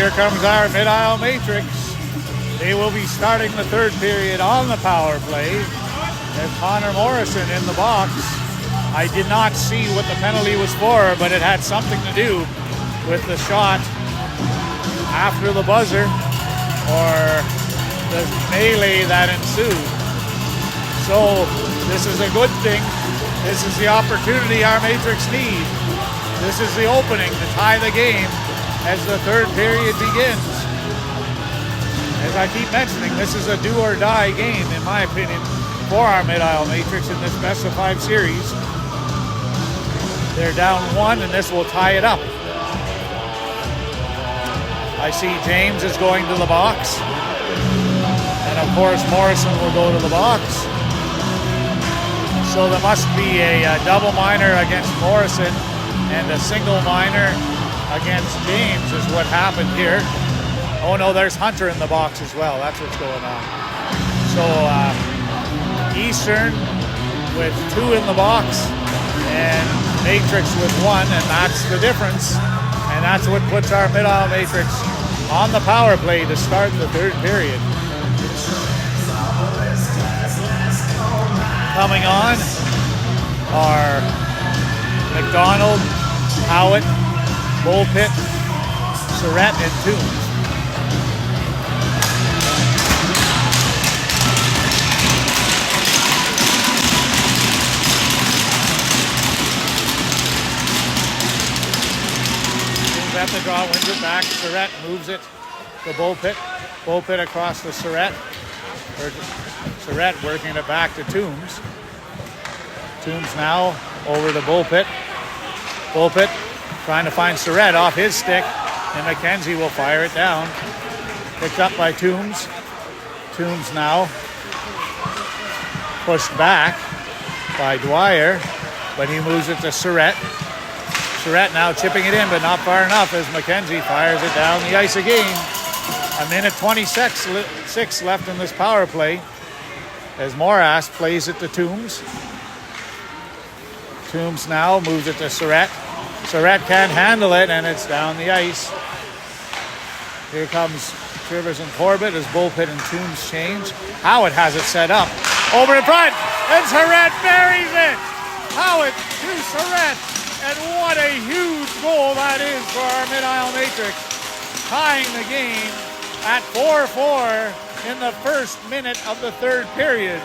here comes our mid-aisle matrix. They will be starting the third period on the power play. There's Connor Morrison in the box. I did not see what the penalty was for, but it had something to do with the shot after the buzzer or the melee that ensued. So this is a good thing. This is the opportunity our Matrix need. This is the opening to tie the game as the third period begins. As I keep mentioning, this is a do or die game, in my opinion, for our Mid-Isle Matrix in this best of 5 series. They're down 1 and this will tie it up. I see James is going to the box. And of course Morrison will go to the box. So there must be a double minor against Morrison and a single minor against James is what happened here. Oh no, there's Hunter in the box as well. That's what's going on. So Eastern with 2 in the box and Matrix with 1, and that's the difference. And that's what puts our Mid-Isle Matrix on the power play to start the third period. Coming on are McDonald, Howitt, Bullpit, Surratt, and Toombs. At the draw, wins it back. Surratt moves it to Bullpit. Bullpit across to Surratt. Surratt working it back to Toombs. Toombs now over to Bullpit. Bullpit trying to find Surratt off his stick, and McKenzie will fire it down. Picked up by Toombs. Toombs now pushed back by Dwyer, but he moves it to Surratt. Surratt now chipping it in, but not far enough as McKenzie fires it down the ice again. 1:26 left in this power play as Moras plays it to Toombs. Toombs now moves it to Surratt. Surratt can't handle it, and it's down the ice. Here comes Trivers and Corbett as Bullpit and Toombs change. Howitt has it set up. Over in front, and Surratt buries it! Howitt to Surratt. And what a huge goal that is for our Mid-Isle Matrix. Tying the game at 4-4 in the first minute of the third period.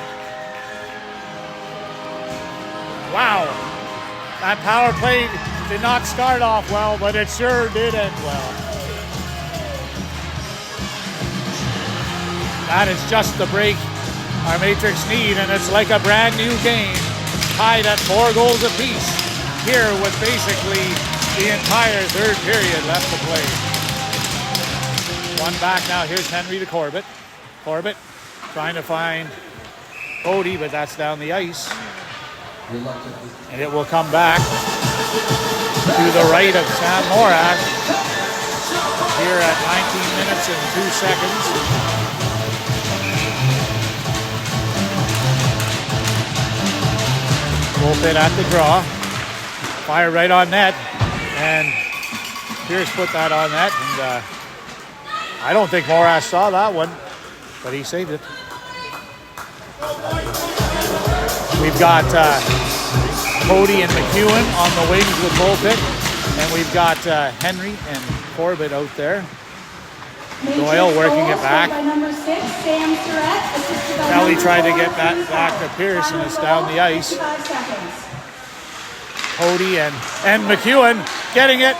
Wow. That power play did not start off well, but it sure did end well. That is just the break our Matrix need, and it's like a brand new game. Tied at 4 goals apiece. Here with basically the entire third period left to play. One back now. Here's Henry to Corbett. Corbett trying to find Cody, but that's down the ice. And it will come back to the right of Sam Morak here at 19 minutes and 2 seconds. Bullpit at the draw. Fire right on net, and Pierce put that on net, and I don't think Moras saw that one, but he saved it. We've got Cody and McEwen on the wings with Bullpit, and we've got Henry and Corbett out there. Doyle working it back. Kelly tried to get that back to Pierce, and it's down the ice. Cody and McEwen getting it.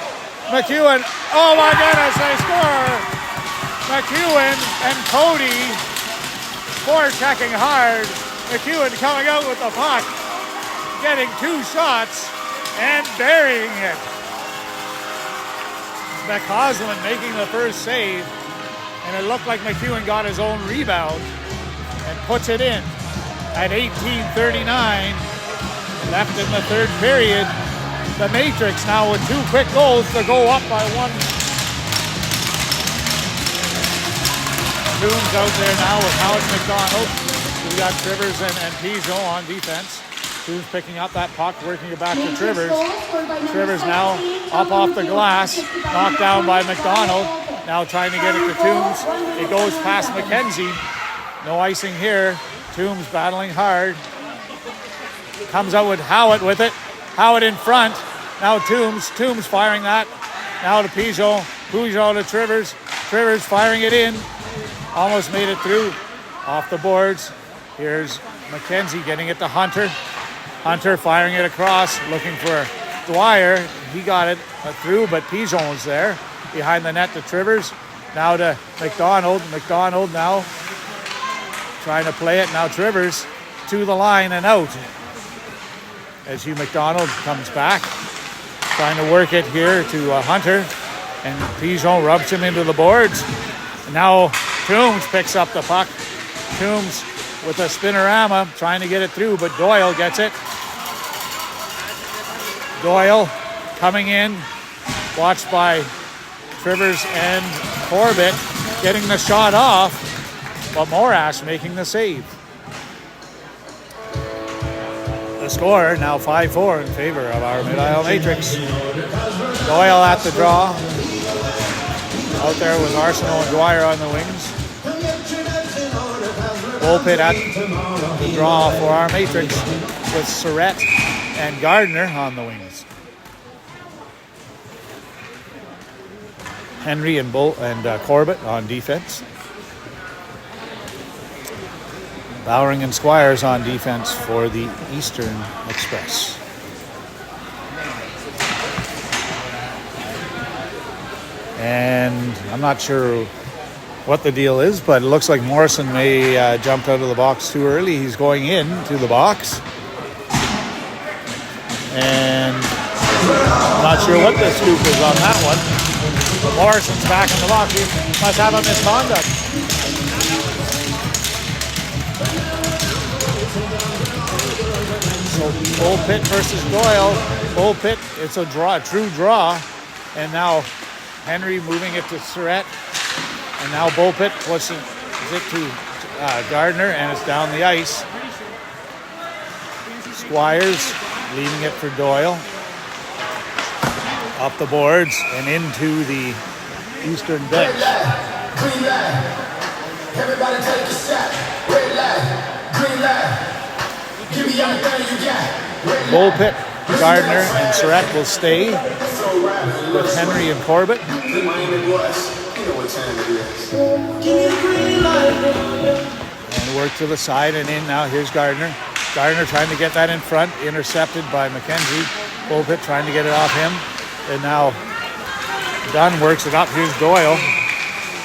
McEwen, oh my goodness, they score! McEwen and Cody forechecking hard. McEwen coming out with the puck, getting 2 shots and burying it. McCausland making the first save, and it looked like McEwen got his own rebound and puts it in at 18:39. Left in the third period. The Matrix now with 2 quick goals to go up by 1. Toombs out there now with Howard McDonald. We got Trivers and Peugeot on defense. Toombs picking up that puck, working it back to Trivers. Trivers now up off the glass, knocked down by McDonald. Now trying to get it to Toombs. It goes past McKenzie. No icing here. Toombs battling hard. Comes out with Howitt with it. Howitt in front. Now Toombs. Toombs firing that. Now to Peugeot. Peugeot to Trivers. Trivers firing it in. Almost made it through. Off the boards. Here's McKenzie getting it to Hunter. Hunter firing it across. Looking for Dwyer. He got it through, but Peugeot was there. Behind the net to Trivers. Now to McDonald. McDonald now trying to play it. Now Trivers to the line and out. As Hugh McDonald comes back. Trying to work it here to Hunter. And Peugeot rubs him into the boards. And now Toombs picks up the puck. Toombs with a spinorama trying to get it through, but Doyle gets it. Doyle coming in. Watched by Trivers and Corbett getting the shot off, but Morash making the save. The score now 5-4 in favor of our Mid-Isle Matrix. Doyle at the draw. Out there with Arsenault and Dwyer on the wings. Bullpit at the draw for our Matrix with Surrett and Gardner on the wings. Henry and Corbett on defense. Bowering and Squires on defense for the Eastern Express. And I'm not sure what the deal is, but it looks like Morrison may jumped out of the box too early. He's going into the box. And I'm not sure what the scoop is on that one. But Morrison's back in the box. He must have a misconduct. So Bullpit versus Doyle. Bullpit, it's a draw, a true draw. And now Henry moving it to Surrett. And now Bullpit pushes it to Gardner, and it's down the ice. Squires leaving it for Doyle. Up the boards and into the Eastern bench. Green light. Everybody take a shot. Red light. Green light. Give me everything you got. Bullpit, Gardner, and Surrett will stay with Henry and Corbett. And work to the side and in now. Here's Gardner. Gardner trying to get that in front. Intercepted by McKenzie. Bullpit trying to get it off him. And now Dunn works it up. Here's Doyle.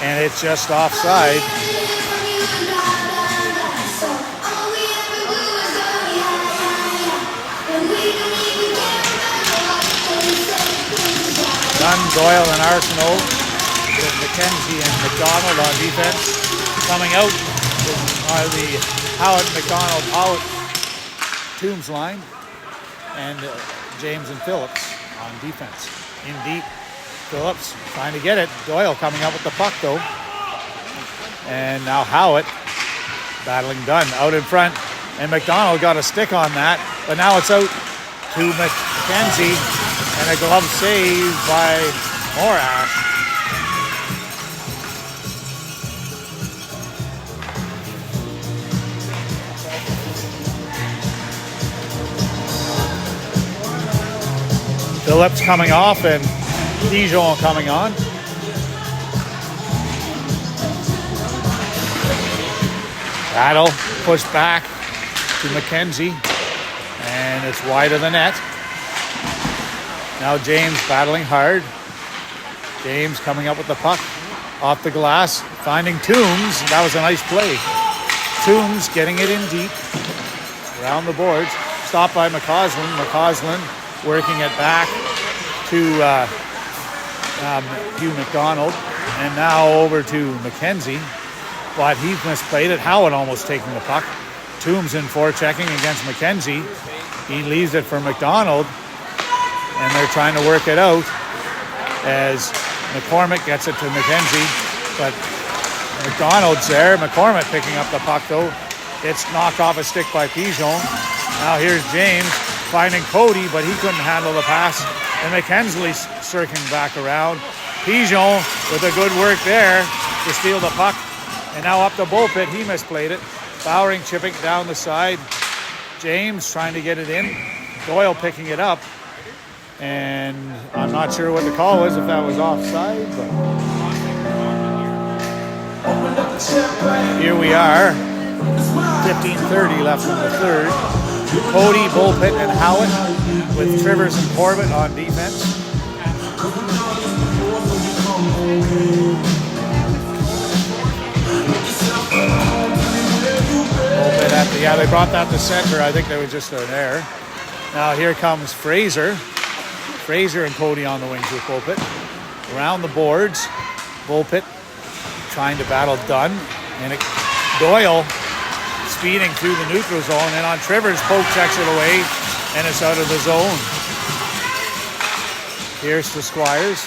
And it's just offside. Dunn, Doyle, and Arsenault with McKenzie and McDonald on defense. Coming out are the Howard, McDonald, Howard, Toombs line. And James and Phillips on defense. In deep, Phillips trying to get it. Doyle coming up with the puck though. And now Howitt battling Dunn out in front. And McDonald got a stick on that. But now it's out to McKenzie. And a glove save by Morash. Phillips coming off and Dijon coming on. Battle pushed back to McKenzie, and it's wide of the net. Now James battling hard. James coming up with the puck off the glass, finding Toombs. That was a nice play. Toombs getting it in deep around the boards. Stopped by McCausland. McCausland working it back to Hugh McDonald, and now over to McKenzie, but he misplayed it. Howard almost taking the puck. Toombs in forechecking against McKenzie. He leaves it for McDonald, and they're trying to work it out as McCormick gets it to McKenzie, but McDonald's there. McCormick picking up the puck though. It's knocked off a stick by Pigeon. Now here's James finding Cody, but he couldn't handle the pass. And McKenzie circling back around. Pigeon with a good work there to steal the puck. And now up the Bullpit, he misplayed it. Bowering chipping down the side. James trying to get it in. Doyle picking it up. And I'm not sure what the call was, if that was offside, but here we are. 15:30 left in the third. Cody, Bullpit, and Howitt with Trivers and Corbett on defense. Bullpit they brought that to center. I think there was just an error. Now here comes Fraser. Fraser and Cody on the wings with Bullpit. Around the boards. Bullpit trying to battle Dunn. And Doyle speeding through the neutral zone, and on Trivers, Pope checks it away, and it's out of the zone. Here's to Squires.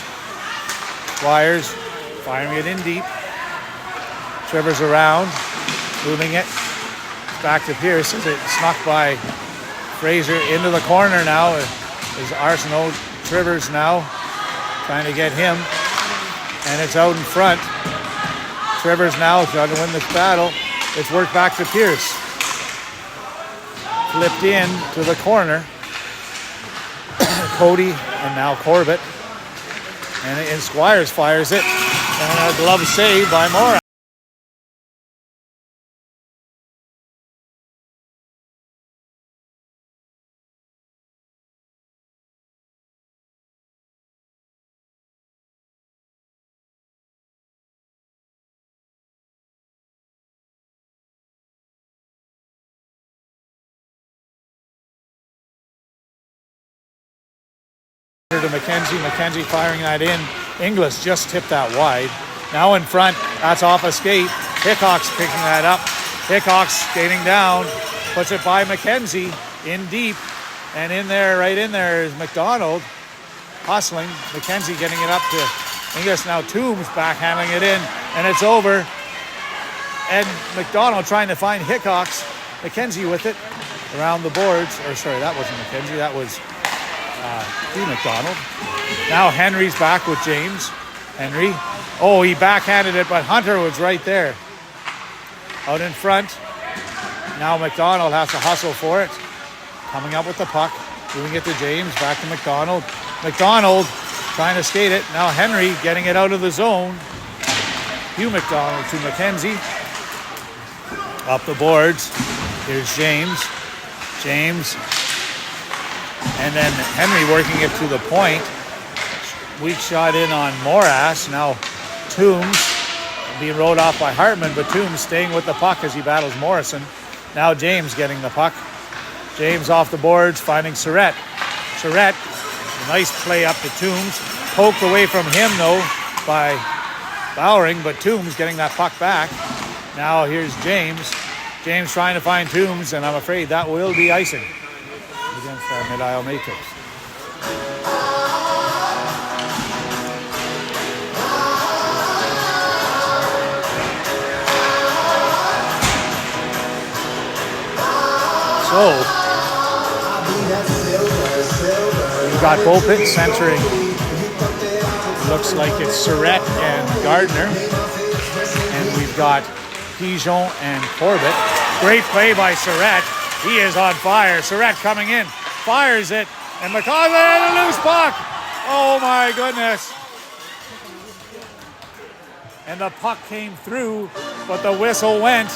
Squires firing it in deep. Trivers around, moving it back to Pierce as it snuck by Fraser into the corner now. Is Arsenault. Trivers now trying to get him, and it's out in front. Trivers now trying to win this battle. It's worked back to Pierce. Flipped in to the corner. Cody and now Corbett. And Squires fires it. And a glove save by Mora. To McKenzie firing that in. Inglis just tipped that wide. Now in front, that's off a skate. Hickox picking that up. Hickox skating down, puts it by McKenzie in deep, and in there, right in there is McDonald hustling. McKenzie getting it up to Inglis. Now Toombs backhandling it in, and it's over. And McDonald trying to find Hickox. McKenzie with it around the boards. Or sorry, that wasn't McKenzie. That was McDonald. Now Henry's back with James. Henry. Oh, he backhanded it, but Hunter was right there. Out in front. Now McDonald has to hustle for it. Coming up with the puck. Moving it to James. Back to McDonald. McDonald trying to skate it. Now Henry getting it out of the zone. Hugh McDonald to McKenzie. Up the boards. Here's James. James. And then Henry working it to the point. Weak shot in on Moras. Now Toombs being rode off by Hartman, but Toombs staying with the puck as he battles Morrison. Now James getting the puck. James off the boards, finding Surrett. Surrett, nice play up to Toombs. Poked away from him though by Bowering, but Toombs getting that puck back. Now here's James. James trying to find Toombs, and I'm afraid that will be icing against our Mid-Isle Matrix. So, we've got Bullpit centering. Looks like it's Surrett and Gardner. And we've got Pigeon and Corbett. Great play by Surrett. He is on fire. Surrett coming in, fires it, and McCausland had a loose puck. Oh my goodness. And the puck came through, but the whistle went.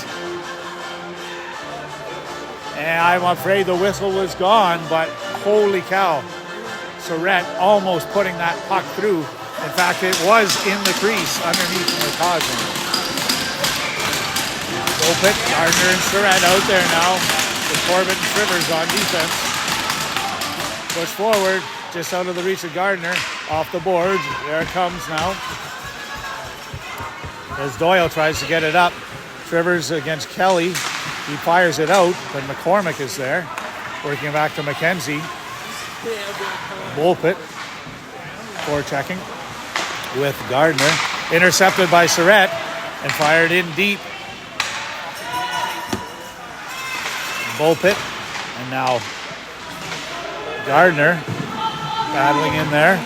And I'm afraid the whistle was gone, but holy cow. Surrett almost putting that puck through. In fact, it was in the crease underneath McCausland. Bullpit, Gardner and Surrett out there now. With Corbett and Trivers on defense. Push forward, just out of the reach of Gardner. Off the boards, there it comes now. As Doyle tries to get it up. Trivers against Kelly. He fires it out, but McCormick is there. Working back to McKenzie. Bullpit. Forechecking with Gardner. Intercepted by Surrett and fired in deep. Bullpit, and now Gardner battling in there.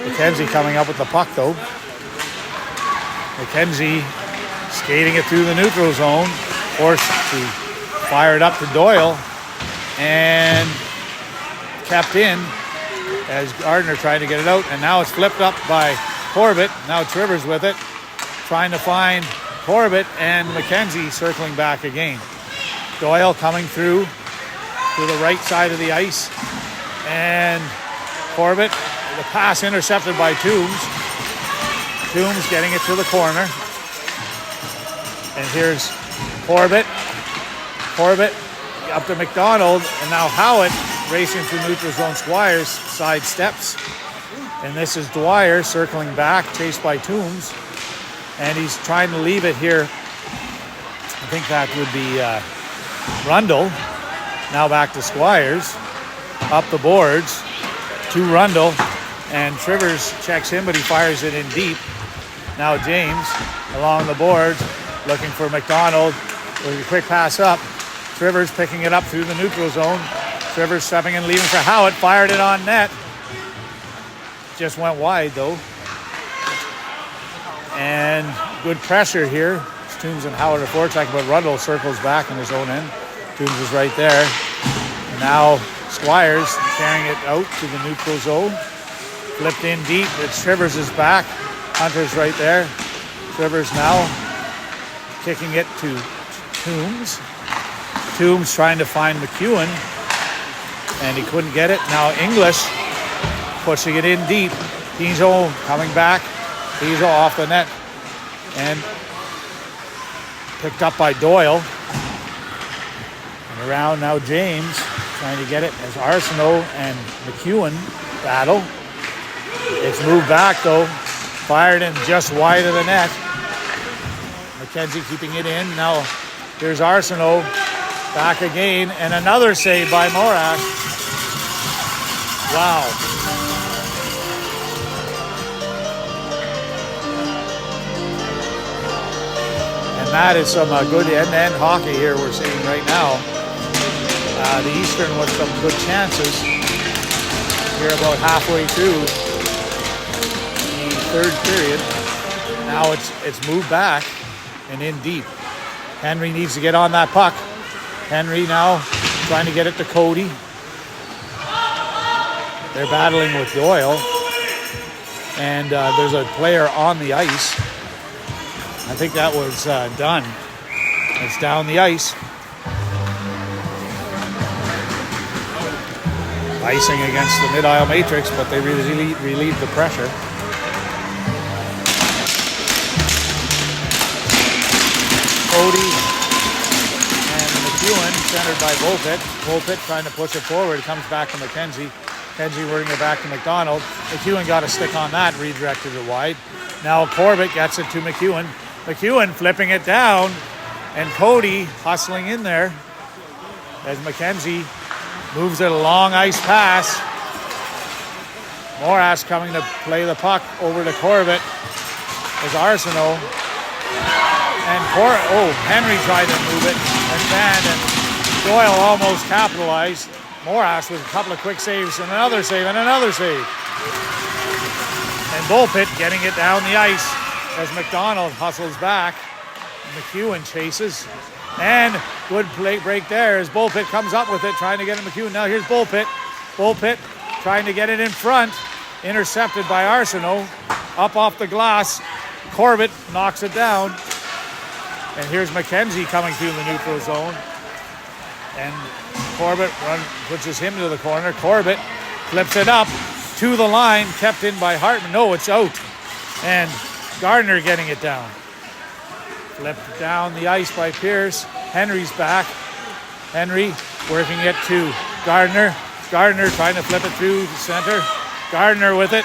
McKenzie coming up with the puck though. McKenzie skating it through the neutral zone, forced to fire it up to Doyle, and kept in as Gardner tried to get it out, and now it's flipped up by Corbett. Now Trivers with it, trying to find Corbett, and McKenzie circling back again. Doyle coming through to the right side of the ice, and Corbett, the pass intercepted by Toombs. Toombs getting it to the corner. And here's Corbett. Corbett up to McDonald, and now Howitt racing through neutral zone. Squires side steps. And this is Dwyer circling back, chased by Toombs. And he's trying to leave it here. I think that would be Rundle. Now back to Squires. Up the boards to Rundle. And Trivers checks him, but he fires it in deep. Now James along the boards, looking for McDonald with a quick pass up. Trivers picking it up through the neutral zone. Trivers stepping and leaving for Howitt, fired it on net. Just went wide though. And good pressure here. Toombs and Howard are forechecking, but Rundle circles back in his own end. Toombs is right there. And now Squires carrying it out to the neutral zone. Flipped in deep. It's Trivers' back. Hunter's right there. Trivers now kicking it to Toombs. Toombs trying to find McEwen, and he couldn't get it. Now English pushing it in deep. Pizzo coming back. Pizzo off the net and picked up by Doyle. And around now James trying to get it as Arsenault and McEwen battle. It's moved back though. Fired in just wide of the net. McKenzie keeping it in. Now here's Arsenault back again, and another save by Morash. Wow. And that is some good end-to-end hockey here we're seeing right now. The Eastern with some good chances here about halfway through the third period. Now it's moved back and in deep. Henry needs to get on that puck. Henry now trying to get it to Cody. They're battling with Doyle. And there's a player on the ice. I think that was done. It's down the ice. Icing against the mid-aisle matrix, but they relieved the pressure. Cody and McEwen centered by Volpit. Volpit trying to push it forward. Comes back to McKenzie. McKenzie working it back to McDonald. McEwen got a stick on that, redirected it wide. Now Corbett gets it to McEwen. McEwen flipping it down, and Cody hustling in there as McKenzie moves it a long ice pass. Morash coming to play the puck over to Corbett. There's Arsenault. And Henry tried to move it and Doyle almost capitalized. Morash with a couple of quick saves and another save and another save. And Volpit getting it down the ice as McDonald hustles back. McEwen chases. And good play break there as Volpit comes up with it, trying to get it McEwen. Now here's Volpit. Volpit trying to get it in front. Intercepted by Arsenault. Up off the glass. Corbett knocks it down. And here's McKenzie coming through the neutral zone. And Corbett pushes him to the corner. Corbett flips it up to the line, kept in by Hartman. No, it's out. And Gardner getting it down. Flipped down the ice by Pierce. Henry's back. Henry working it to Gardner. Gardner trying to flip it through the center. Gardner with it,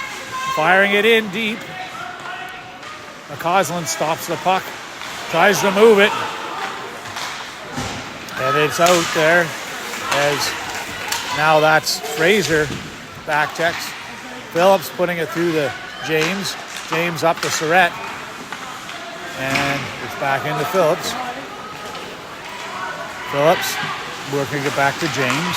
firing it in deep. McCausland stops the puck. Tries to move it. And it's out there as now that's Fraser back checks. Phillips putting it through to James. James up to Surrett. And it's back into Phillips. Phillips working it back to James.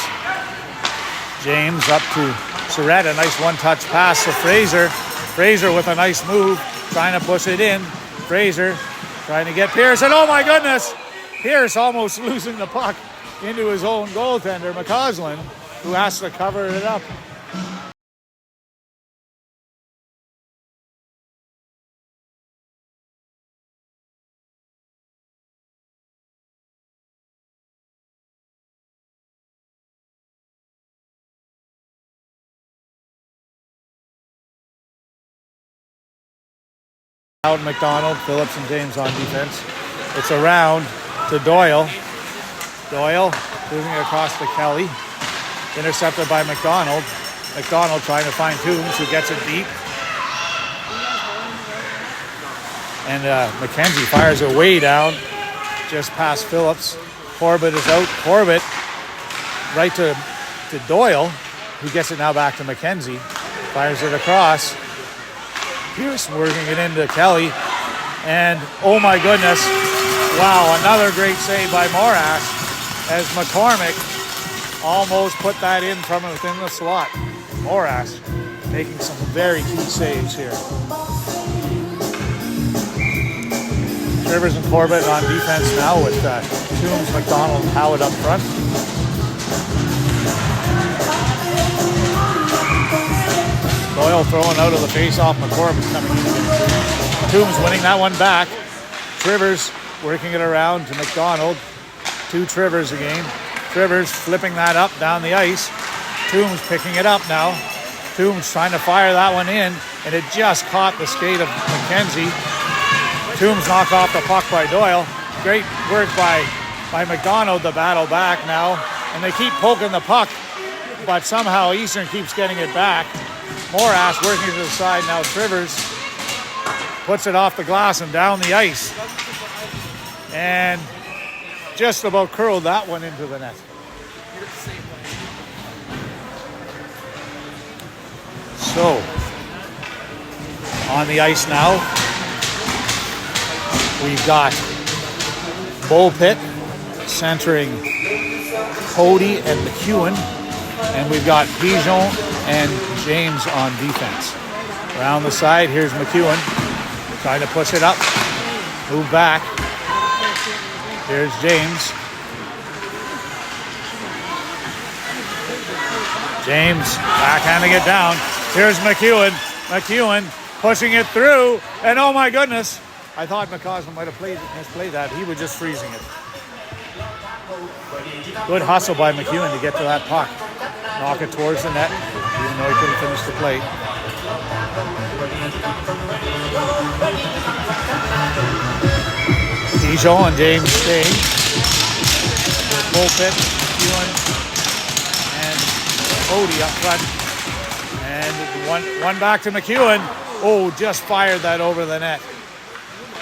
James up to Surrett. A nice one-touch pass to Fraser. Fraser with a nice move, trying to push it in. Fraser trying to get Pierce, and oh my goodness! Pierce almost losing the puck into his own goaltender, McCausland, who has to cover it up. Out McDonald, Phillips and James on defense. It's around to Doyle. Doyle moving it across to Kelly. Intercepted by McDonald. McDonald trying to find Toombs, who gets it deep. And McKenzie fires it way down, just past Phillips. Corbett is out. Corbett right to Doyle, who gets it now back to McKenzie. Fires it across. Pierce working it into Kelly. And oh my goodness, wow, another great save by Morash as McCormick almost put that in from within the slot. Morash making some very key saves here. Trivers and Corbett on defense now with Toombs, McDonald, and Howard up front. Doyle throwing out of the face-off. McCormick coming in again. Toombs winning that one back. Trivers working it around to McDonald. To Trivers again. Trivers flipping that up down the ice. Toombs picking it up now. Toombs trying to fire that one in, and it just caught the skate of McKenzie. Toombs knocked off the puck by Doyle. Great work by McDonald to battle back now. And they keep poking the puck, but somehow Eastern keeps getting it back. Morash working to the side now. Trivers puts it off the glass and down the ice. And just about curled that one into the net. So, on the ice now, we've got Bullpit centering Cody and McEwen. And we've got Pigeon and James on defense. Around the side, here's McEwen trying to push it up. Move back. Here's James. James backhanding it down. Here's McEwen. McEwen pushing it through. And oh my goodness, I thought McCausland might have misplayed that. He was just freezing it. Good hustle by McEwen to get to that puck. Knock it towards the net, even though he couldn't finish the play. Dijon and James staying. Bullpit, McEwen, and Cody up front. And one back to McEwen. Oh, just fired that over the net.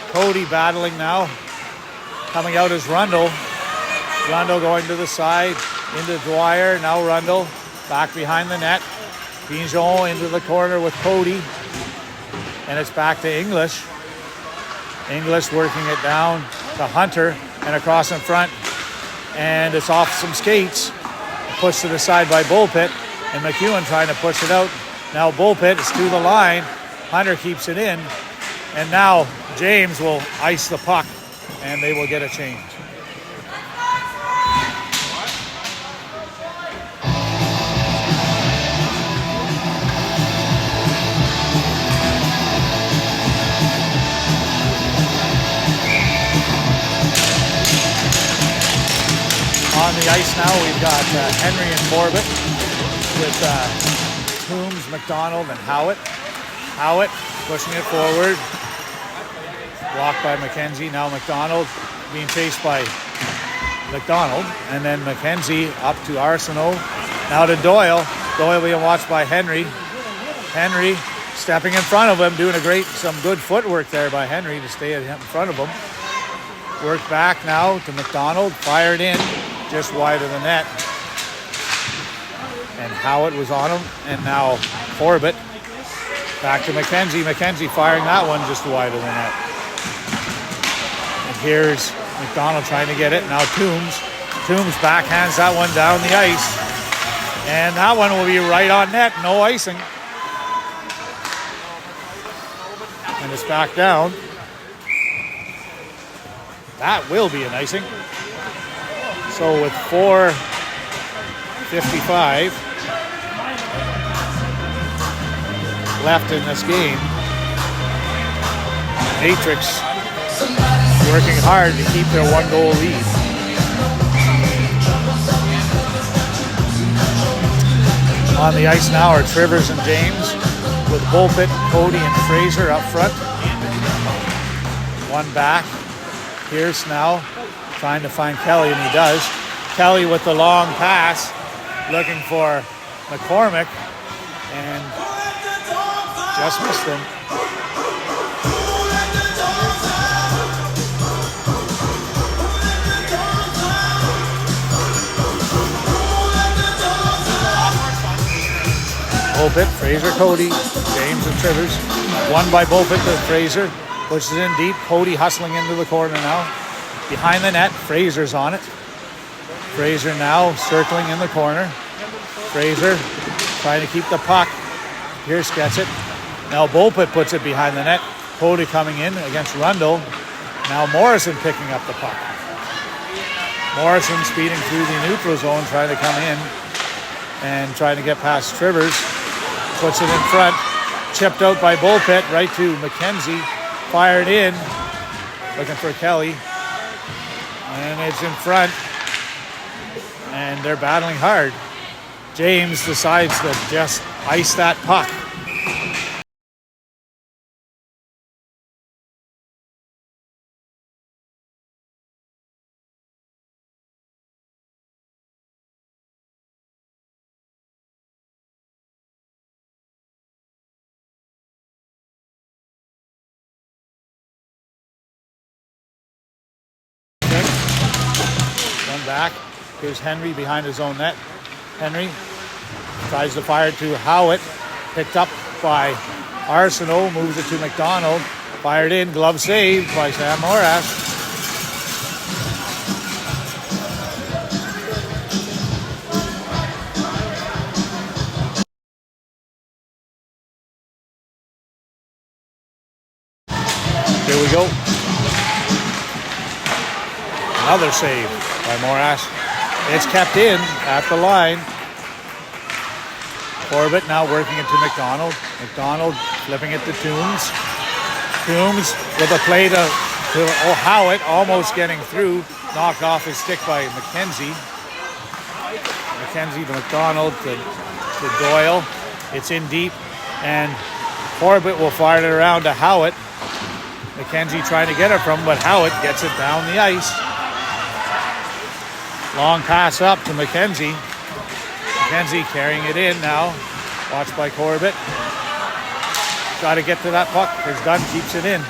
Cody battling now. Coming out is Rundle. Rundle going to the side, into Dwyer, now Rundle, back behind the net. Pigeon into the corner with Cody, and it's back to English. English working it down to Hunter, and across in front, and it's off some skates, pushed to the side by Bullpit, and McEwen trying to push it out. Now Bullpit is to the line, Hunter keeps it in, and now James will ice the puck, and they will get a change. On the ice now, we've got Henry and Corbett with Toombs, McDonald, and Howitt. Howitt pushing it forward. Blocked by McKenzie. Now McDonald being chased by McDonald. And then McKenzie up to Arsenault. Now to Doyle. Doyle being watched by Henry. Henry stepping in front of him, doing some good footwork there by Henry to stay in front of him. Work back now to McDonald. Fired in. Just wide of the net. And Howitt was on him. And now Corbett. Back to McKenzie. McKenzie firing that one just wide of the net. And here's McDonald trying to get it. Now Toombs. Toombs backhands that one down the ice. And that one will be right on net. No icing. it's back down. That will be an icing. So with 4:55 left in this game, Matrix working hard to keep their 1-goal lead. On the ice now are Trivers and James, with Bulpett, Cody, and Fraser up front. One back. Pierce now trying to find Kelly, and he does. Kelly with the long pass, looking for McCormick, and just missed him. Bulpett, Fraser, Cody, James, and Trivers. One by Bulpett to Fraser. Pushes in deep. Cody hustling into the corner now. Behind the net, Fraser's on it. Fraser now circling in the corner. Fraser trying to keep the puck. Pierce gets it. Now Bulpett puts it behind the net. Cody coming in against Rundle. Now Morrison picking up the puck. Morrison speeding through the neutral zone, trying to come in and trying to get past Trivers. Puts it in front. Chipped out by Bulpett right to McKenzie. Fired in. Looking for Kelly. And it's in front. And they're battling hard. James decides to just ice that puck. One back. Here's Henry behind his own net. Henry tries to fire to Howitt. Picked up by Arsenault. Moves it to McDonald. Fired in. Glove saved by Sam Moras. Here we go. Another save by Moras. It's kept in at the line. Corbett now working it to McDonald. McDonald flipping it to Toombs. Toombs with a play to Howitt, almost getting through. Knocked off his stick by McKenzie. McKenzie to McDonald to Doyle. It's in deep, and Corbett will fire it around to Howitt. McKenzie trying to get it from him, but Howitt gets it down the ice. Long pass up to McKenzie. McKenzie carrying it in now. Watched by Corbett. Got to get to that puck as Dunn keeps it in.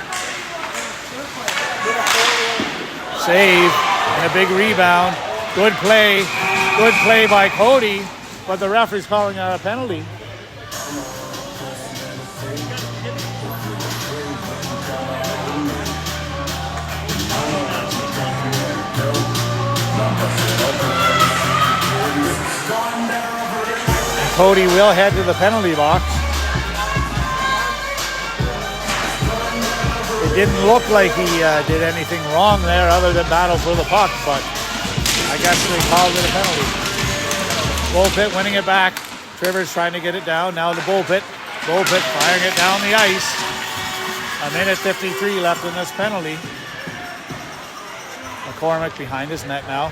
Save and a big rebound. Good play. Good play by Cody, but the referee's calling out a penalty. Cody will head to the penalty box. It didn't look like he did anything wrong there other than battle for the puck, but I guess they called it a penalty. Bulpett winning it back. Trivers trying to get it down. Now to Bulpett. Bulpett firing it down the ice. 1:53 left in this penalty. McCormick behind his net now.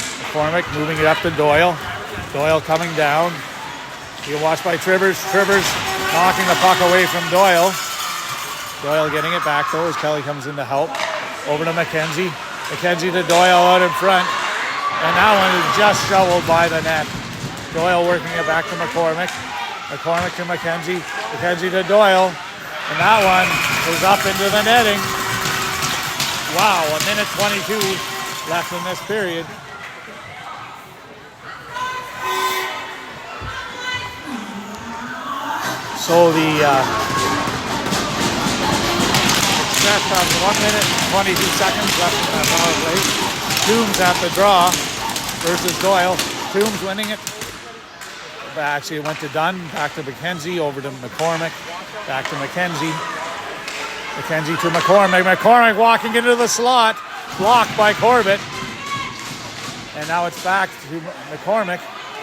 McCormick moving it up to Doyle. Doyle coming down. Being watched by Trivers. Trivers knocking the puck away from Doyle. Doyle getting it back though as Kelly comes in to help. Over to McKenzie. McKenzie to Doyle out in front. And that one is just shoveled by the net. Doyle working it back to McCormick. McCormick to McKenzie. McKenzie to Doyle. And that one is up into the netting. Wow, 1:22 left in this period. So the set on 1:22 left in that power play. Toombs at the draw versus Doyle. Toombs winning it. Actually, it went to Dunn, back to McKenzie, over to McCormick, back to McKenzie. McKenzie to McCormick. McCormick walking into the slot. Blocked by Corbett. And now it's back to McCormick.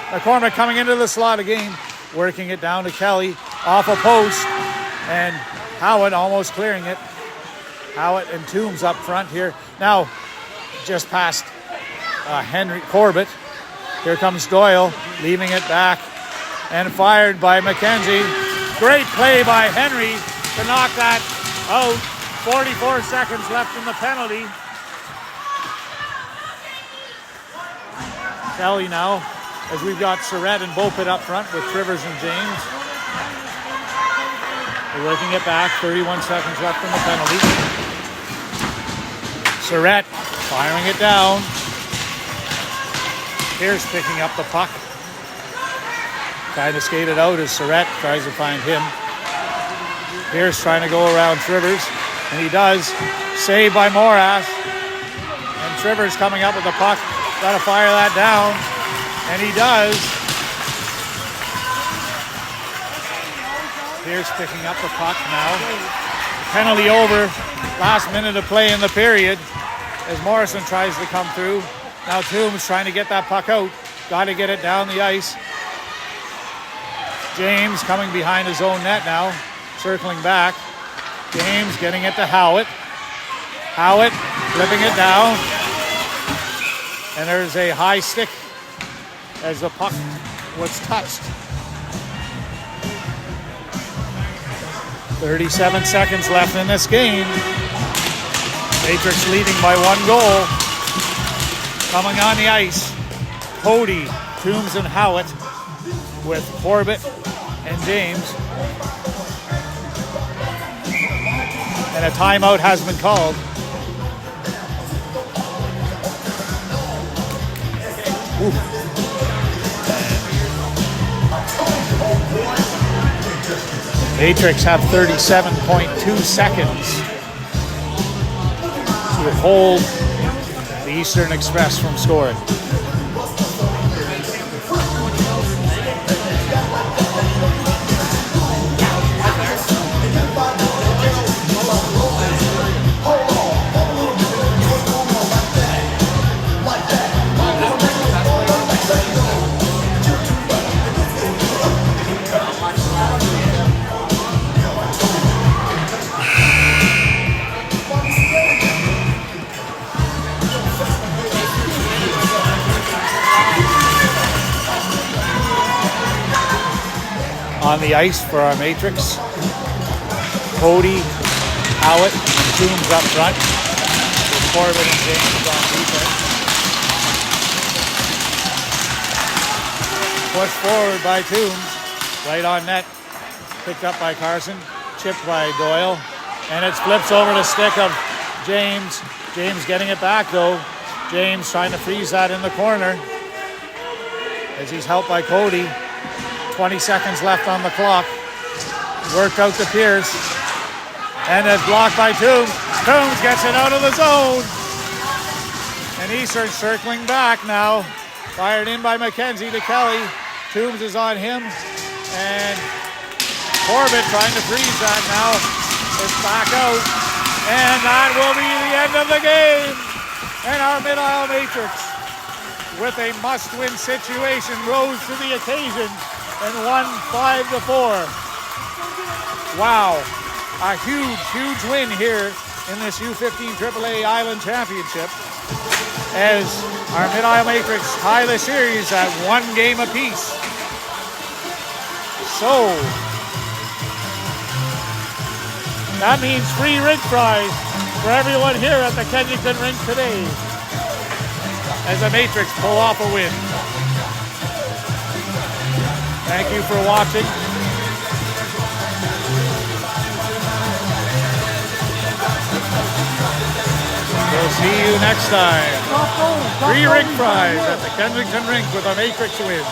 McCormick coming into the slot again. Working it down to Kelly. Off a post. And Howitt almost clearing it. Howitt and Toombs up front here. Now, just past Henry Corbett. Here comes Doyle, leaving it back. And fired by McKenzie. Great play by Henry to knock that out. 44 seconds left in the penalty. Kelly now, as we've got Surratt and Bopit up front with Trivers and James. They're working it back, 31 seconds left in the penalty. Surratt firing it down. Pierce picking up the puck. Trying to skate it out as Surratt tries to find him. Pierce trying to go around Trivers, and he does. Saved by Moras. And Trivers coming up with the puck. Got to fire that down, and he does. Pierce picking up the puck now. Penalty over. Last minute of play in the period as Morrison tries to come through. Now Toombs trying to get that puck out. Got to get it down the ice. James coming behind his own net now. Circling back. James getting it to Howitt. Howitt flipping it down. And there's a high stick as the puck was touched. 37 seconds left in this game. Matrix leading by 1 goal. Coming on the ice, Cody, Toombs, and Howitt with Corbett and James. And a timeout has been called. Matrix have 37.2 seconds to hold the Eastern Express from scoring. On the ice for our Matrix, Cody, Howitt, and Toombs up front, with Corbett and James on defense. Pushed forward by Toombs, right on net, picked up by Carson, chipped by Doyle, and it flips over the stick of James. James getting it back though. James trying to freeze that in the corner as he's helped by Cody. 20 seconds left on the clock. Worked out to Pierce. And it's blocked by Toombs. Toombs gets it out of the zone. And Eastern circling back now. Fired in by McKenzie to Kelly. Toombs is on him. And Corbett trying to freeze that now. It's back out. And that will be the end of the game. And our Mid-Isle Matrix, with a must-win situation, rose to the occasion and won 5-4. Wow, a huge win here in this U15 AAA Island Championship as our Mid-Isle Matrix tie the series at 1 game apiece. So, that means free rink fries for everyone here at the Kensington Rink today as the Matrix pull off a win. Thank you for watching. We'll see you next time. Free rink fries at the Kensington Rink with a Matrix win.